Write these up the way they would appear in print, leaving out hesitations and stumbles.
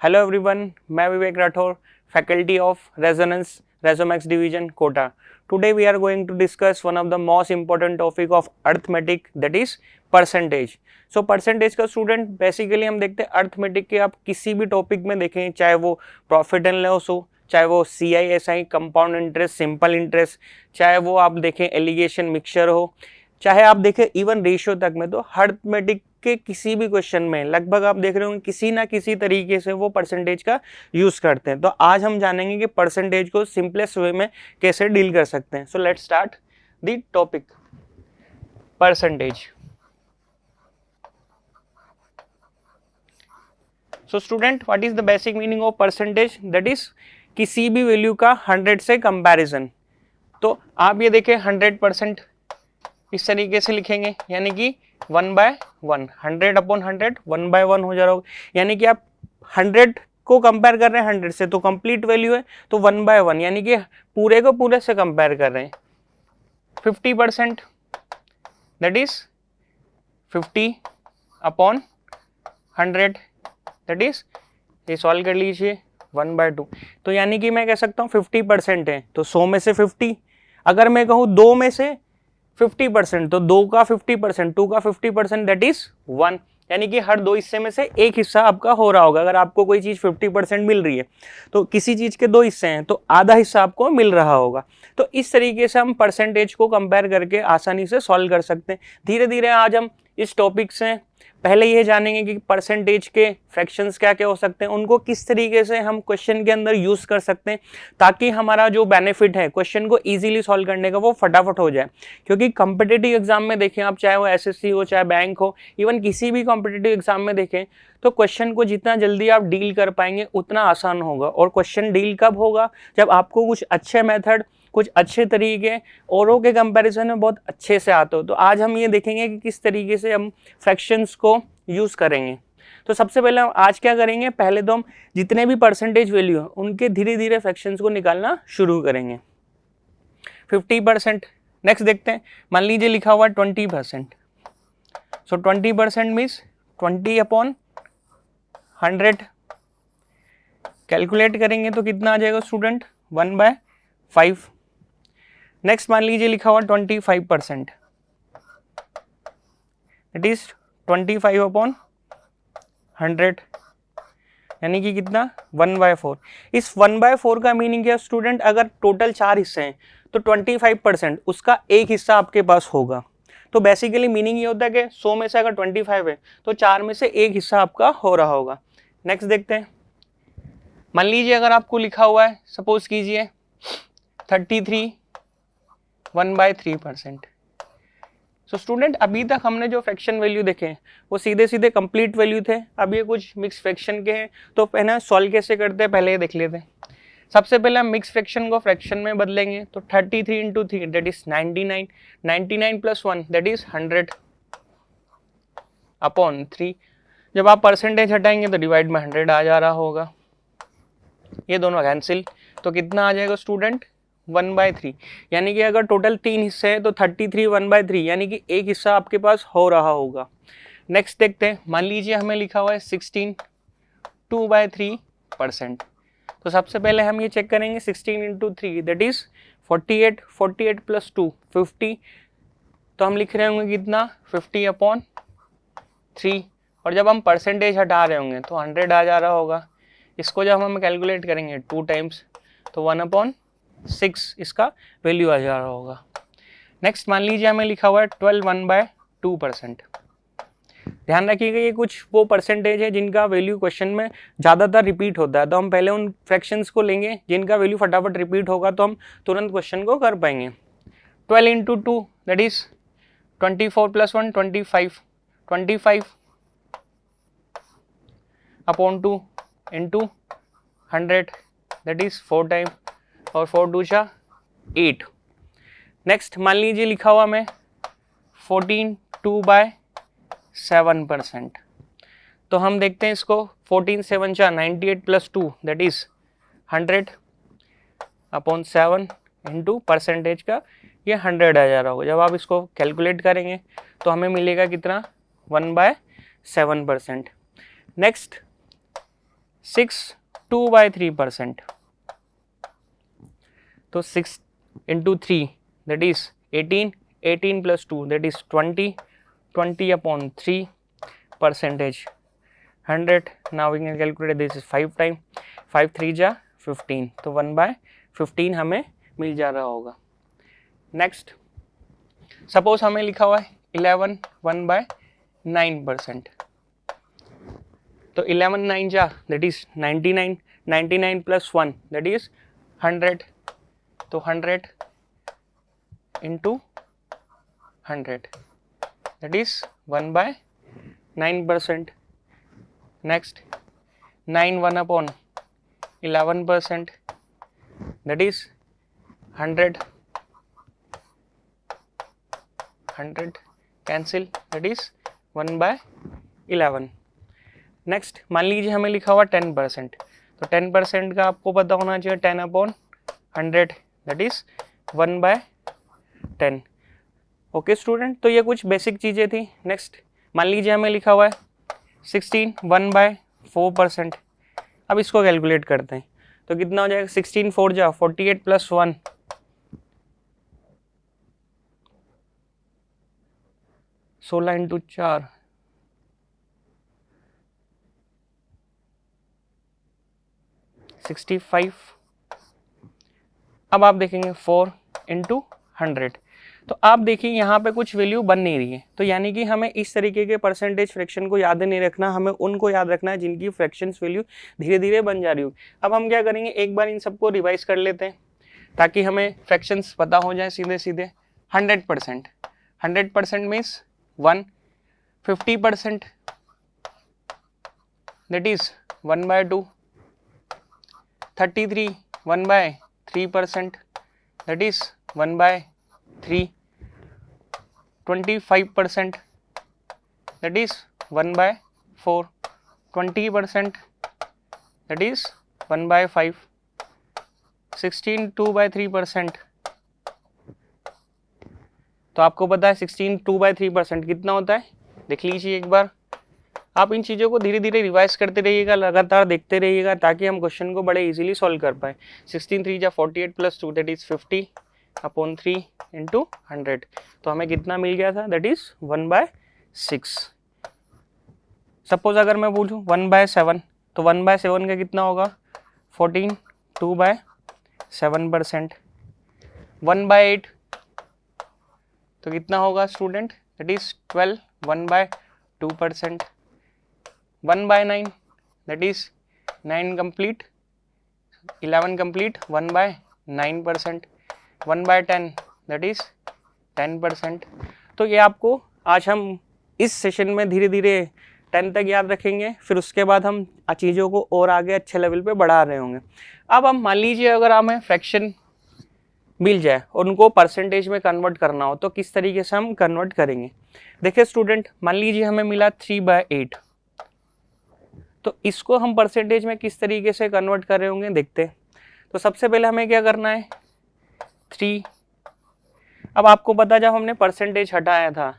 Hello everyone, मैं Vivek Rathore, faculty of Resonance Resomax division Kota. Today we are going to discuss one of the most important topic of arithmetic, that is percentage. So percentage का student basically हम देखते हैं arithmetic के आप किसी भी topic में देखें, चाहे वो प्रॉफिट एंड लॉस हो, चाहे वो CISI compound interest, simple interest, चाहे वो आप देखें एलिगेशन मिक्सचर हो, चाहे आप देखें इवन रेशियो तक में, तो अर्थमेटिक के किसी भी क्वेश्चन में लगभग आप देख रहे होंगे किसी ना किसी तरीके से वो परसेंटेज का यूज करते हैं. तो आज हम जानेंगे कि परसेंटेज को सिंपलेस्ट वे में कैसे डील कर सकते हैं. So let's start the topic percentage. So student, what is the basic meaning of percentage? That is किसी भी वैल्यू का 100 से कंपैरिजन. तो आप ये देखें 100% इस तरीके से लिखेंगे, यानी कि 1/1, 100 अपॉन 100 1/1 हो जा रहा होगा. यानी कि आप 100 को कंपेयर कर रहे हैं 100 से, तो कंप्लीट वैल्यू है, तो 1/1 यानी कि पूरे को पूरे से कंपेयर कर रहे हैं. 50% that is 50 upon 100 that is, ये सॉल्व कर लीजिए 1/2. तो यानी कि मैं कह सकता हूँ 50% है तो 100 में से 50. अगर मैं कहूँ 2 में से 50%, तो 2 का 50%, 2 का 50% दैट इज 1. यानी कि हर 2 हिस्से में से एक हिस्सा आपका हो रहा होगा. अगर आपको कोई चीज 50% मिल रही है तो किसी चीज के 2 हिस्से हैं तो आधा हिस्सा आपको मिल रहा होगा. तो इस तरीके से हम परसेंटेज को कंपेयर करके आसानी से सॉल्व कर सकते हैं. धीरे धीरे आज हम इस टॉपिक से पहले ये जानेंगे कि परसेंटेज के फ्रैक्शंस क्या क्या हो सकते हैं, उनको किस तरीके से हम क्वेश्चन के अंदर यूज कर सकते हैं ताकि हमारा जो बेनिफिट है क्वेश्चन को इजीली सॉल्व करने का वो फटाफट हो जाए. क्योंकि कॉम्पिटिटिव एग्जाम में देखें आप, चाहे वो SSC हो, चाहे बैंक हो, इवन किसी भी कॉम्पिटिटिव एग्जाम में देखें तो क्वेश्चन को जितना जल्दी आप डील कर पाएंगे उतना आसान होगा. और क्वेश्चन डील कब होगा? जब आपको कुछ अच्छे मेथड, कुछ अच्छे तरीके औरों के कंपैरिजन में बहुत अच्छे से आते हो. तो आज हम ये देखेंगे कि किस तरीके से हम फ्रैक्शंस को यूज करेंगे. तो सबसे पहले हम आज क्या करेंगे, पहले तो हम जितने भी परसेंटेज वैल्यू है उनके धीरे धीरे फ्रैक्शंस को निकालना शुरू करेंगे. 50%. नेक्स्ट देखते हैं, मान लीजिए लिखा हुआ 20%. सो 20% मीन्स 20 अपॉन 100. कैलकुलेट करेंगे तो कितना आ जाएगा स्टूडेंट? 1/5. नेक्स्ट मान लीजिए लिखा हुआ 25%, इट इज 25 अपॉन 100, यानी कि कितना? 1/4. इस 1/4 का मीनिंग क्या स्टूडेंट? अगर टोटल 4 हिस्से हैं तो 25% उसका एक हिस्सा आपके पास होगा. तो बेसिकली मीनिंग ये होता है कि 100 में से अगर 25 है तो 4 में से एक हिस्सा आपका हो रहा होगा. नेक्स्ट देखते हैं, मान लीजिए अगर आपको लिखा हुआ है, सपोज कीजिए 33 1/3%. सो स्टूडेंट, अभी तक हमने जो फ्रैक्शन वैल्यू देखे वो सीधे सीधे कंप्लीट वैल्यू थे. अब ये कुछ मिक्स फ्रैक्शन के हैं, तो पहले सॉल्व कैसे करते हैं पहले ये देख लेते हैं. सबसे पहले हम मिक्स फ्रैक्शन को फ्रैक्शन में बदलेंगे. तो 33 into 3 that is 99, 99 plus 1 that is 100 upon 3. जब आप परसेंटेज हटाएंगे तो डिवाइड में 100 आ जा रहा होगा. ये दोनों कैंसिल, तो कितना आ जाएगा स्टूडेंट? 1/3. यानी कि अगर टोटल 3 हिस्से हैं तो 33 1/3, यानी कि एक हिस्सा आपके पास हो रहा होगा. नेक्स्ट देखते हैं, मान लीजिए हमें लिखा हुआ है 16 2/3%. तो सबसे पहले हम ये चेक करेंगे 16 इंटू 3 दैट इज 48, 48 प्लस 2 50. तो हम लिख रहे होंगे कितना? 50 अपॉन 3. और जब हम परसेंटेज हटा रहे होंगे तो 100 आ जा रहा होगा. इसको जब हम कैलकुलेट करेंगे 2 टाइम्स तो 1/6 इसका वैल्यू आ जा रहा होगा. नेक्स्ट मान लीजिए हमें लिखा हुआ है 12 1/2%. ध्यान रखिएगा ये कुछ वो परसेंटेज है जिनका वैल्यू क्वेश्चन में ज़्यादातर रिपीट होता है. तो हम पहले उन फ्रैक्शंस को लेंगे जिनका वैल्यू फटाफट रिपीट होगा तो हम तुरंत क्वेश्चन को कर पाएंगे. 12 into 2 that is 24 plus 1 25, 25 upon 2 into 100 that is 4 time, और 4 2 जा 8. नेक्स्ट मान लीजिए लिखा हुआ मैं 14 2/7%. तो हम देखते हैं इसको 14 7 जा 98 plus 2 that is 100 upon 7 into percentage का ये 100 आ जा रहा होगा. जब आप इसको कैलकुलेट करेंगे तो हमें मिलेगा कितना? 1/7%. नेक्स्ट 2/3%. तो 6 into 3 that is 18, 18 plus 2 that is 20, 20 upon 3 percentage 100. Now we can calculate this is 5 time, 5 3 जा 15, तो 1/15 हमें मिल जा रहा होगा. नेक्स्ट सपोज हमें लिखा हुआ है 11 1/9%. तो 11 9 जा that is 99, 99 plus 1 that is 100. तो 100 into 100 that is 1/9%. Next 9 1 upon 11% that is 100, 100 cancel that is 1/11. Next मान लीजिए हमें लिखा हुआ 10%. तो 10% का आपको पता होना चाहिए 10 upon 100 that is 1/10. Okay student, तो ये कुछ बेसिक चीज़ें थी. नेक्स्ट मान लीजिए हमें लिखा हुआ है 16 1/4%. अब इसको कैलकुलेट करते हैं तो कितना हो जाएगा. 16 4 जा 48 प्लस 1 16 इंटू 4 65. अब आप देखेंगे 4 इंटू 100. तो आप देखिए यहाँ पे कुछ वैल्यू बन नहीं रही है. तो यानी कि हमें इस तरीके के परसेंटेज फ्रैक्शन को याद नहीं रखना, हमें उनको याद रखना है जिनकी फ्रैक्शंस वैल्यू धीरे धीरे बन जा रही हो. अब हम क्या करेंगे, एक बार इन सबको रिवाइज कर लेते हैं ताकि हमें फ्रैक्शंस पता हो जाए सीधे सीधे. 100%, 100% means 1. 50% that is 1/2. 33 1/3% that is 1/3. 25% that is 1/4. 20% that is 1/5. 16 2/3%. तो आपको पता है 16 2/3% कितना होता है, देख लीजिए एक बार. आप इन चीज़ों को धीरे धीरे रिवाइज करते रहिएगा, लगातार देखते रहिएगा ताकि हम क्वेश्चन को बड़े इजीली सॉल्व कर पाए. 16 3 जा 48 plus 2 that is 50 upon 3 into 100. तो हमें कितना मिल गया था, दैट इज 1/6. सपोज अगर मैं बोलूँ 1/7 तो 1/7 का कितना होगा 14. 2/7%. 1/8 तो कितना होगा student, that is 12. 1/2%. 1/9 that is 9 complete, 11 complete. 1/9%. 1/10 that is 10%. तो ये आपको आज हम इस सेशन में धीरे धीरे 10 तक याद रखेंगे, फिर उसके बाद हम चीज़ों को और आगे अच्छे लेवल पे बढ़ा रहे होंगे. अब हम मान लीजिए अगर हमें फ्रैक्शन मिल जाए और उनको परसेंटेज में कन्वर्ट करना हो तो किस तरीके से हम कन्वर्ट करेंगे. देखिए स्टूडेंट, मान लीजिए हमें मिला 3/8. तो इसको हम परसेंटेज में किस तरीके से कन्वर्ट कर रहे होंगे देखते हैं. तो सबसे पहले हमें क्या करना है 3. अब आपको पता जब हमने परसेंटेज हटाया था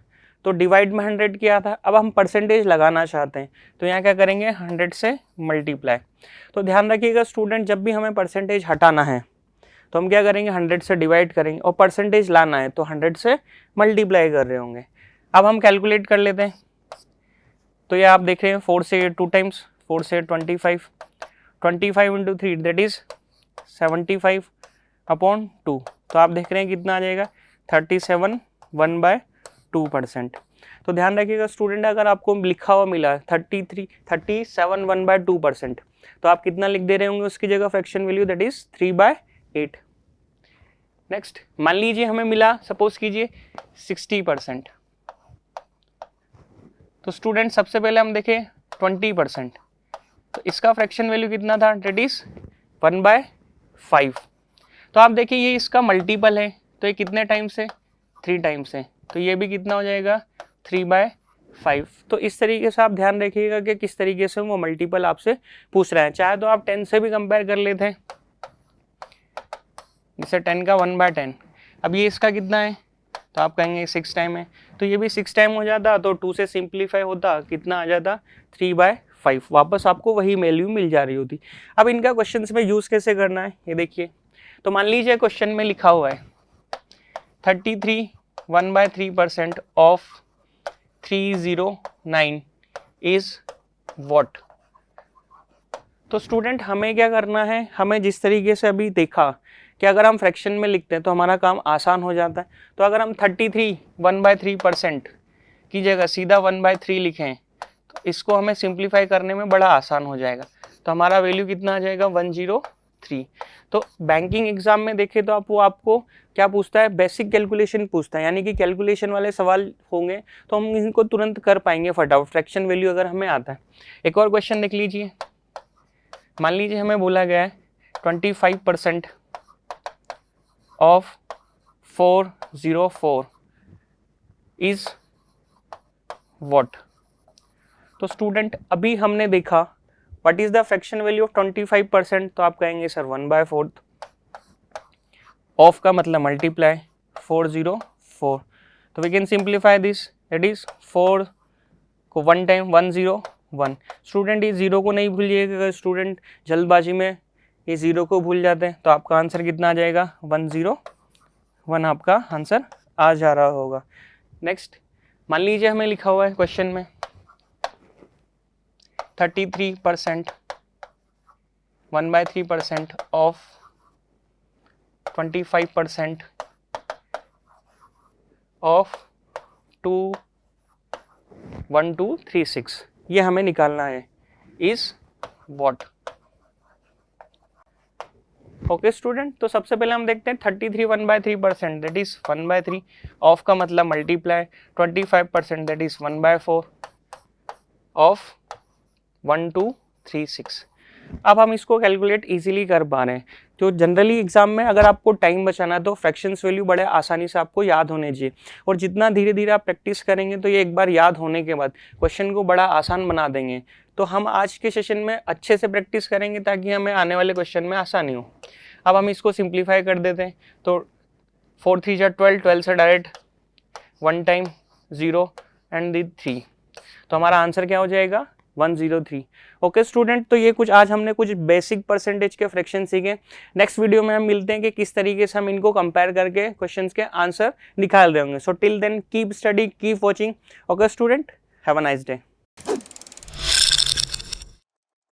तो डिवाइड में 100 किया था. अब हम परसेंटेज लगाना चाहते हैं तो यहाँ क्या करेंगे 100 से मल्टीप्लाई. तो ध्यान रखिएगा स्टूडेंट, जब भी हमें परसेंटेज हटाना है तो हम क्या करेंगे 100 से डिवाइड करेंगे और परसेंटेज लाना है तो 100 से मल्टीप्लाई कर रहे होंगे. अब हम कैलकुलेट कर लेते हैं. तो ये आप देख रहे हैं 4 से 2 टाइम्स, 4 से 25. 25 इंटू 3 दैट इज 75 अपॉन 2. तो आप देख रहे हैं कितना आ जाएगा 37 1/2%. तो ध्यान रखिएगा स्टूडेंट, अगर आपको लिखा हुआ मिला 37 1/2% तो आप कितना लिख दे रहे होंगे उसकी जगह fraction value, that is 3/8. Next मान लीजिए हमें मिला, सपोज कीजिए 60%. तो स्टूडेंट सबसे पहले हम देखें 20%. तो इसका फ्रैक्शन वैल्यू कितना था, दैट इज 1/5. तो आप देखिए ये इसका मल्टीपल है तो ये कितने टाइम्स है 3 टाइम्स है. तो ये भी कितना हो जाएगा 3/5. तो इस तरीके से आप ध्यान रखिएगा कि किस तरीके से वो मल्टीपल आपसे पूछ रहे हैं. चाहे तो आप 10 से भी कंपेयर कर लेते हैं, जैसे 10 का 1/10. अब ये इसका कितना है तो आप कहेंगे 6 टाइम है, तो ये भी 6 टाइम हो जाता. तो 2 से सिंप्लीफाई होता कितना आ जाता 3/5. 5, वापस आपको वही वैल्यू मिल जा रही होती। अब इनका क्वेश्चन में यूज़ कैसे करना है ये देखिए। तो मान लीजिए क्वेश्चन में लिखा हुआ है 33 1/3% ऑफ 309 इज व्हाट। तो स्टूडेंट हमें क्या करना है, हमें जिस तरीके से अभी देखा कि अगर हम फ्रैक्शन में लिखते हैं तो हमारा काम आसान हो जाता है। तो अगर हम 33 1/3% की जगह सीधा 1/3 लिखें तो इसको हमें सिंप्लीफाई करने में बड़ा आसान हो जाएगा। तो हमारा वैल्यू कितना आ जाएगा 103। तो बैंकिंग एग्जाम में देखें तो आपको क्या पूछता है, बेसिक कैलकुलेशन पूछता है, यानी कि कैलकुलेशन वाले सवाल होंगे तो हम इनको तुरंत कर पाएंगे फटाफट, फ्रैक्शन वैल्यू अगर हमें आता है। एक और क्वेश्चन देख लीजिए। मान लीजिए हमें बोला गया है 25% ऑफ 404 इज व्हाट। तो स्टूडेंट अभी हमने देखा what is the fraction value of 25%, तो आप कहेंगे सर 1/4, ऑफ का मतलब मल्टीप्लाई 404, तो we can simplify this, that is 4 को 1 टाइम 101। स्टूडेंट ये 0 को नहीं भूलिएगा, अगर स्टूडेंट जल्दबाजी में ये 0 को भूल जाते हैं तो आपका आंसर कितना आ जाएगा 101, आपका आंसर आ जा रहा होगा। नेक्स्ट मान लीजिए हमें लिखा हुआ है क्वेश्चन में 33% 1/3% ऑफ 25% ऑफ 21236, ये हमें निकालना है, इज व्हाट। ओके स्टूडेंट, तो सबसे पहले हम देखते हैं 33 1/3%, दैट इज 1/3, ऑफ का मतलब मल्टीप्लाई 25%, दैट इज 1/4 ऑफ 1236। अब हम इसको कैलकुलेट इजीली कर पा रहे हैं। तो जनरली एग्जाम में अगर आपको टाइम बचाना है तो फ्रैक्शंस वैल्यू बड़े आसानी से आपको याद होने चाहिए, और जितना धीरे धीरे आप प्रैक्टिस करेंगे तो ये एक बार याद होने के बाद क्वेश्चन को बड़ा आसान बना देंगे। तो हम आज के सेशन में अच्छे से प्रैक्टिस करेंगे ताकि हमें आने वाले क्वेश्चन में आसानी हो। अब हम इसको सिंप्लीफाई कर देते हैं, तो 4 3 जा 12, 12 से डायरेक्ट 1 टाइम 0 एंड दी 3, तो हमारा आंसर क्या हो जाएगा 103। ओके स्टूडेंट, तो ये कुछ आज हमने कुछ बेसिक परसेंटेज के फ्रैक्शन सीखे। नेक्स्ट वीडियो में हम मिलते हैं कि किस तरीके से हम इनको कंपेयर करके क्वेश्चंस के आंसर निकाल रहे होंगे। So till then keep study, keep watching. Okay student, have a nice day.